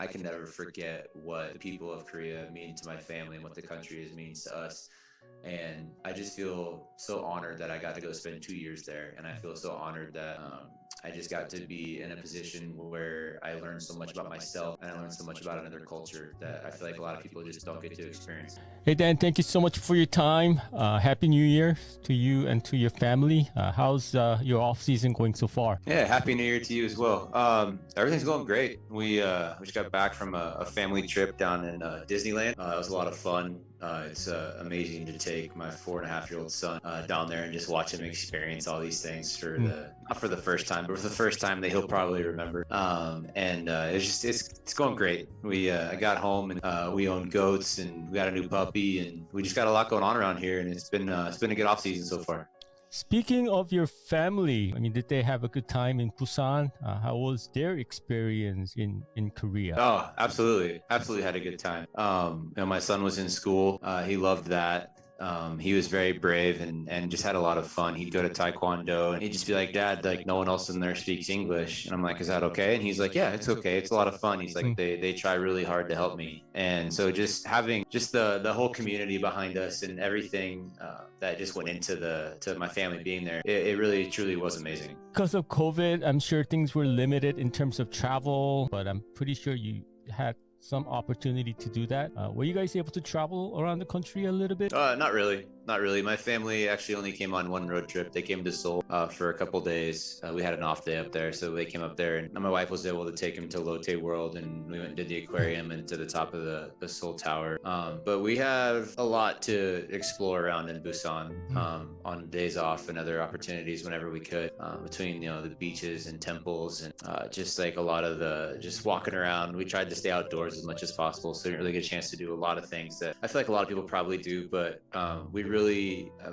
I can never forget what the people of Korea mean to my family and what the country means to us. And I just feel so honored that I got to go spend 2 years there. And I feel so honored that I just got to be in a position where I learned so much about myself and I learned so much about another culture that I feel like a lot of people just don't get to experience. Hey Dan, thank you so much for your time. Happy New Year to you and to your family. How's your off season going so far? Yeah, happy New Year to you as well. Everything's going great. We just got back from a family trip down in Disneyland. It was a lot of fun. It's amazing to take my 4.5-year-old son down there and just watch him experience all these things for not for the first time, but for the first time that he'll probably remember. And it's going great. I got home and we own goats and we got a new puppy and we just got a lot going on around here, and it's been a good off season so far. Speaking of your family, I mean, did they have a good time in Busan? How was their experience in Korea? Oh, absolutely had a good time. My son was in school. He loved that. He was very brave and just had a lot of fun. He'd go to Taekwondo and he'd just be like, Dad, like no one else in there speaks English. And I'm like, is that okay? And he's like, yeah, it's okay. It's a lot of fun. He's like, they try really hard to help me. And so just having just the whole community behind us and everything that just went into to my family being there, it really truly was amazing. Because of COVID, I'm sure things were limited in terms of travel, but I'm pretty sure you had some opportunity to do that. Were you guys able to travel around the country a little bit? Not really. My family actually only came on one road trip. They came to Seoul for a couple days. We had an off day up there, so they came up there, and my wife was able to take him to Lotte World, and we went and did the aquarium and to the top of the Seoul Tower. But we have a lot to explore around in Busan on days off and other opportunities whenever we could, between the beaches and temples and just like a lot of just walking around. We tried to stay outdoors as much as possible, so we didn't really get a chance to do a lot of things that I feel like a lot of people probably do, but we really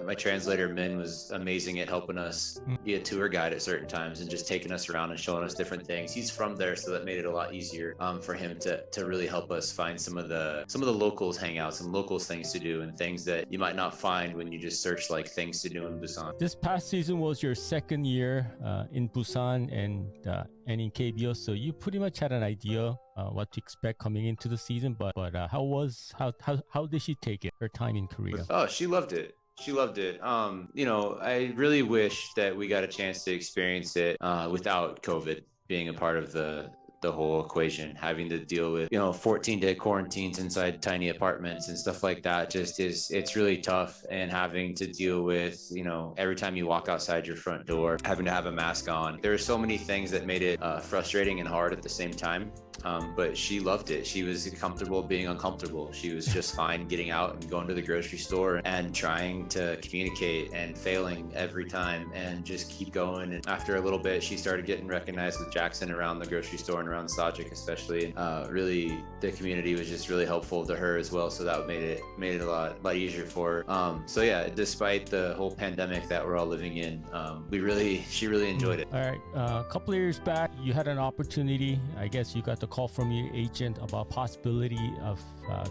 my translator Min was amazing at helping us be a tour guide at certain times and just taking us around and showing us different things. He's from there, so that made it a lot easier for him to really help us find some of the locals hangouts, some locals things to do, and things that you might not find when you just search like things to do in Busan. This past season was your second year in Busan and in KBO, so you pretty much had an idea what to expect coming into the season. But how did she take it? Her time in Korea? Oh, she loved it. I really wish that we got a chance to experience it without COVID being a part of the whole equation, having to deal with 14-day quarantines inside tiny apartments and stuff like that. It's really tough, and having to deal with every time you walk outside your front door having to have a mask on. There are so many things that made it frustrating and hard at the same time. But she loved it. She was comfortable being uncomfortable. She was just fine getting out and going to the grocery store and trying to communicate and failing every time and just keep going. And after a little bit, she started getting recognized with Jackson around the grocery store and around Sajik especially. Really, the community was just really helpful to her as well. So that made it a lot easier for her. So yeah, despite the whole pandemic that we're all living in, she really enjoyed it. All right, a couple of years back, you had an opportunity. I guess you got the call from your agent about possibility of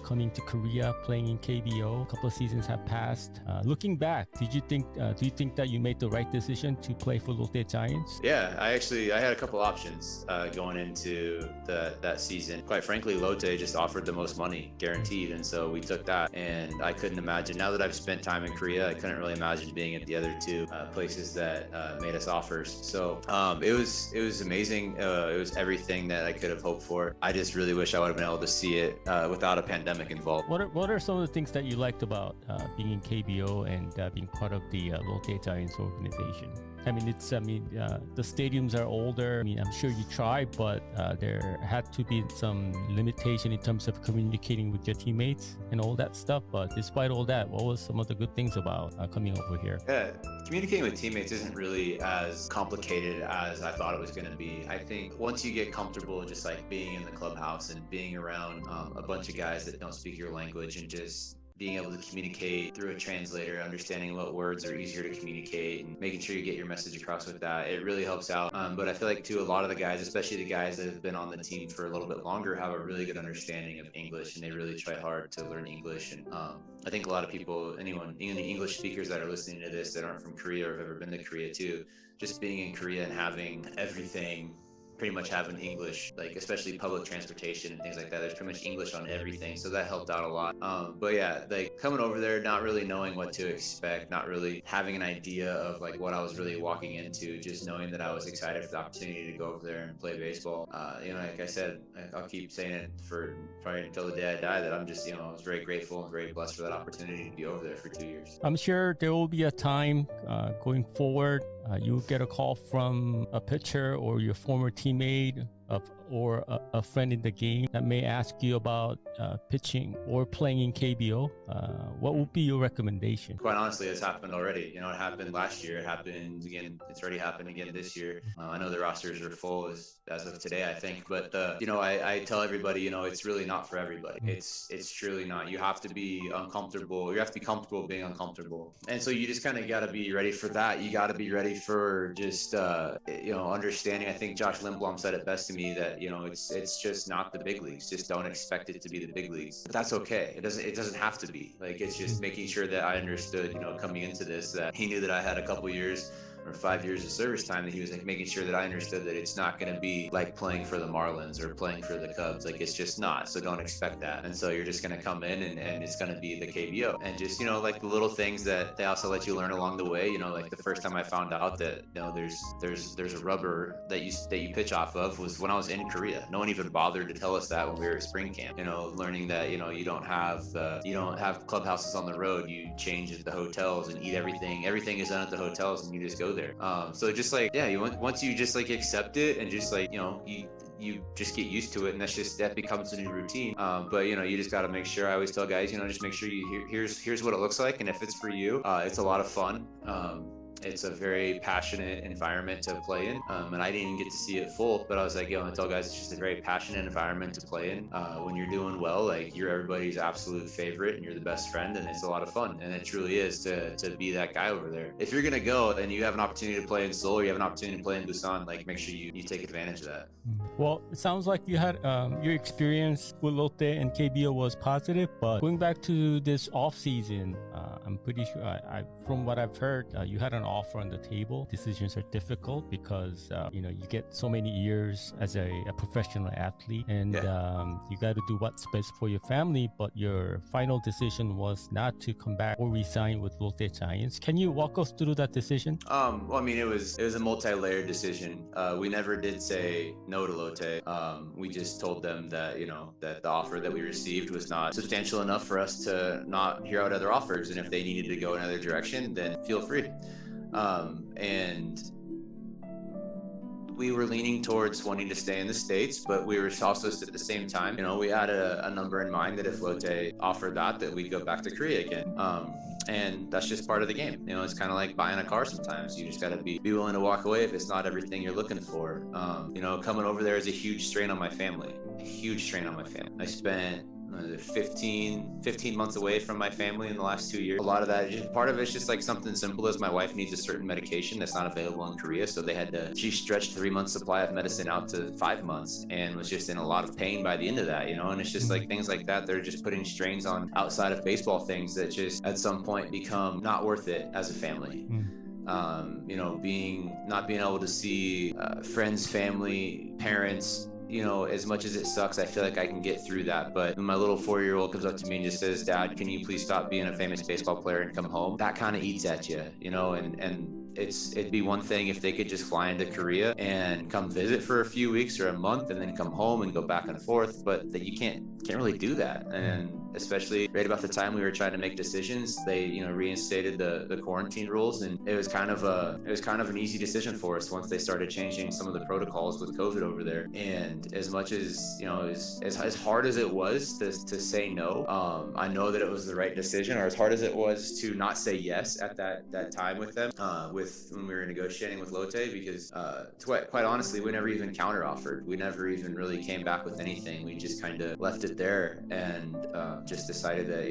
coming to Korea, playing in KBO. A couple of seasons have passed. Looking back, do you think that you made the right decision to play for 롯데자이언츠? Yeah, I had a couple options going into that season. Quite frankly, Lotte just offered the most money guaranteed, and so we took that. And I couldn't imagine, now that I've spent time in Korea, I couldn't really imagine being at the other two places that made us offers. So it was amazing. It was everything that I could have hoped for. I just really wish I would have been able to see it without a pandemic involved. What are some of the things that you liked about being in KBO and being part of the 롯데자이언츠 organization? I mean, the stadiums are older. I mean, I'm sure you tried, but there had to be some limitation in terms of communicating with your teammates and all that stuff. But despite all that, what was some of the good things about coming over here? Yeah, communicating with teammates isn't really as complicated as I thought it was going to be. I think once you get comfortable just like being in the clubhouse and being around a bunch of guys that don't speak your language and just being able to communicate through a translator, understanding what words are easier to communicate and making sure you get your message across with that, it really helps out. But I feel like too, a lot of the guys, especially the guys that have been on the team for a little bit longer, have a really good understanding of English, and they really try hard to learn English. And I think a lot of people, even the English speakers that are listening to this that aren't from Korea or have ever been to Korea too, just being in Korea and having everything pretty much having English, like especially public transportation and things like that. There's pretty much English on everything, so that helped out a lot. But yeah, like coming over there, not really knowing what to expect, not really having an idea of like what I was really walking into, just knowing that I was excited for the opportunity to go over there and play baseball. Like I said, I'll keep saying it for probably until the day I die, that I'm just, I was very grateful and very blessed for that opportunity to be over there for 2 years. I'm sure there will be a time going forward, you'll get a call from a pitcher or your former teammate or a friend in the game that may ask you about pitching or playing in KBO. What would be your recommendation? Quite honestly, it's happened already. It happened last year. It happened again. It's already happened again this year. I know the rosters are full as of today, I think. But I tell everybody, it's really not for everybody. It's truly not. You have to be uncomfortable. You have to be comfortable being uncomfortable. And so you just kind of got to be ready for that. You got to be ready for just understanding. I think Josh Lindblom said it best to me that it's just not the big leagues. Just don't expect it to be the big leagues. But that's okay. It doesn't have to be. Like, it's just making sure that I understood, coming into this, that he knew that I had a couple years or 5 years of service time, that he was like making sure that I understood that it's not going to be like playing for the Marlins or playing for the Cubs. Like, it's just not. So don't expect that. And so you're just going to come in and it's going to be the KBO. And just, like the little things that they also let you learn along the way. Like the first time I found out that, there's a rubber that you pitch off of was when I was in Korea. No one even bothered to tell us that when we were at spring camp. Learning that, you don't have clubhouses on the road. You change at the hotels and eat everything. Everything is done at the hotels and you just go there. So just like, once you just like accept it and just like, you just get used to it, and that becomes a new routine. But you just got to make sure. I always tell guys, just make sure here's what it looks like, and if it's for you, it's a lot of fun. It's a very passionate environment to play in, and I didn't even get to see it full, but I was like, I tell guys, it's just a very passionate environment to play in. When you're doing well, like, you're everybody's absolute favorite and you're the best friend, and it's a lot of fun. And it truly is to be that guy over there. If you're gonna go and you have an opportunity to play in Seoul, or you have an opportunity to play in Busan, like, make sure you take advantage of that. Well, it sounds like you had your experience with Lotte and KBO was positive, but going back to this off season, I'm pretty sure from what I've heard, you had an offer on the table. Decisions are difficult because you get so many years as a professional athlete, and you got to do what's best for your family. But your final decision was not to come back or resign with 롯데자이언츠. Can you walk us through that decision? It was a multi-layered decision. We never did say no to Lotte. We just told them that that the offer that we received was not substantial enough for us to not hear out other offers, and if they needed to go another direction, then feel free. And we were leaning towards wanting to stay in the States, but we were also at the same time, we had a number in mind that if Lotte offered that we'd go back to Korea again. And that's just part of the game. It's kind of like buying a car sometimes. You just got to be willing to walk away if it's not everything you're looking for. Coming over there is a huge strain on my family. I spent 15 months away from my family in the last 2 years. A lot of that, part of it's just like something simple as my wife needs a certain medication that's not available in Korea, so she stretched 3 months supply of medicine out to 5 months and was just in a lot of pain by the end of that, and it's just like things like that. They're just putting strains on outside of baseball things that just at some point become not worth it as a family. Not being able to see friends, family, parents, as much as it sucks, I feel like I can get through that. But when my little 4-year-old comes up to me and just says, "Dad, can you please stop being a famous baseball player and come home?" That kind of eats at you, and it'd be one thing if they could just fly into Korea and come visit for a few weeks or a month and then come home and go back and forth, but that you can't really do that. And especially right about the time we were trying to make decisions, they reinstated the quarantine rules, and it was kind of an easy decision for us once they started changing some of the protocols with COVID over there. And as much as as hard as it was to say no, I know that it was the right decision, or as hard as it was to not say yes at that time with them, when we were negotiating with Lotte, because quite honestly, we never even counteroffered. We never even really came back with anything. We just kind of left it there and just decided that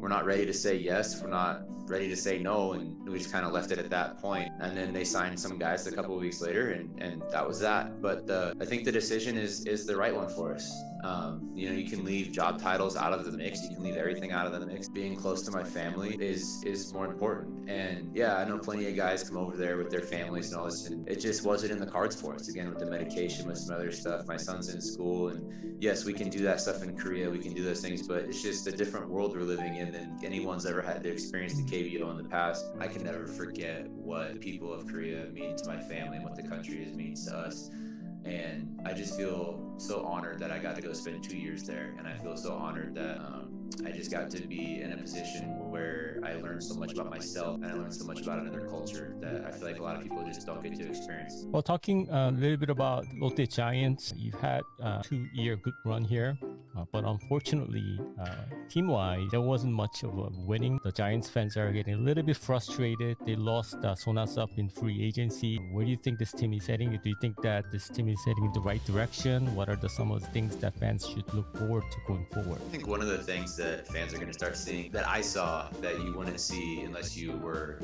we're not ready to say yes, we're not ready to say no, and we just kind of left it at that point. And then they signed some guys a couple of weeks later, and that was that. But I think the decision is the right one for us. You can leave job titles out of the mix. You can leave everything out of the mix. Being close to my family is more important. And yeah, I know plenty of guys come over there with their families and all this, and it just wasn't in the cards for us. Again, with the medication, with some other stuff. My son's in school, and yes, we can do that stuff in Korea. We can do those things, but it's just a different world we're living in than anyone's ever had to experience the KBO in the past. I can never forget what people of Korea mean to my family and what the country means to us. And I just feel so honored that I got to go spend 2 years there. And I feel so honored that I just got to be in a position where I learned so much about myself and I learned so much about another culture that I feel like a lot of people just don't get to experience. Well, talking a little bit about 롯데자이언츠, you've had a 2-year good run here, but unfortunately, team-wise, there wasn't much of a winning. The Giants fans are getting a little bit frustrated. They lost Sonasup in free agency. Where do you think this team is heading? Do you think that this team is heading in the right direction? What are some of the things that fans should look forward to going forward? I think one of the things that fans are going to start seeing that I saw that you wouldn't see unless you were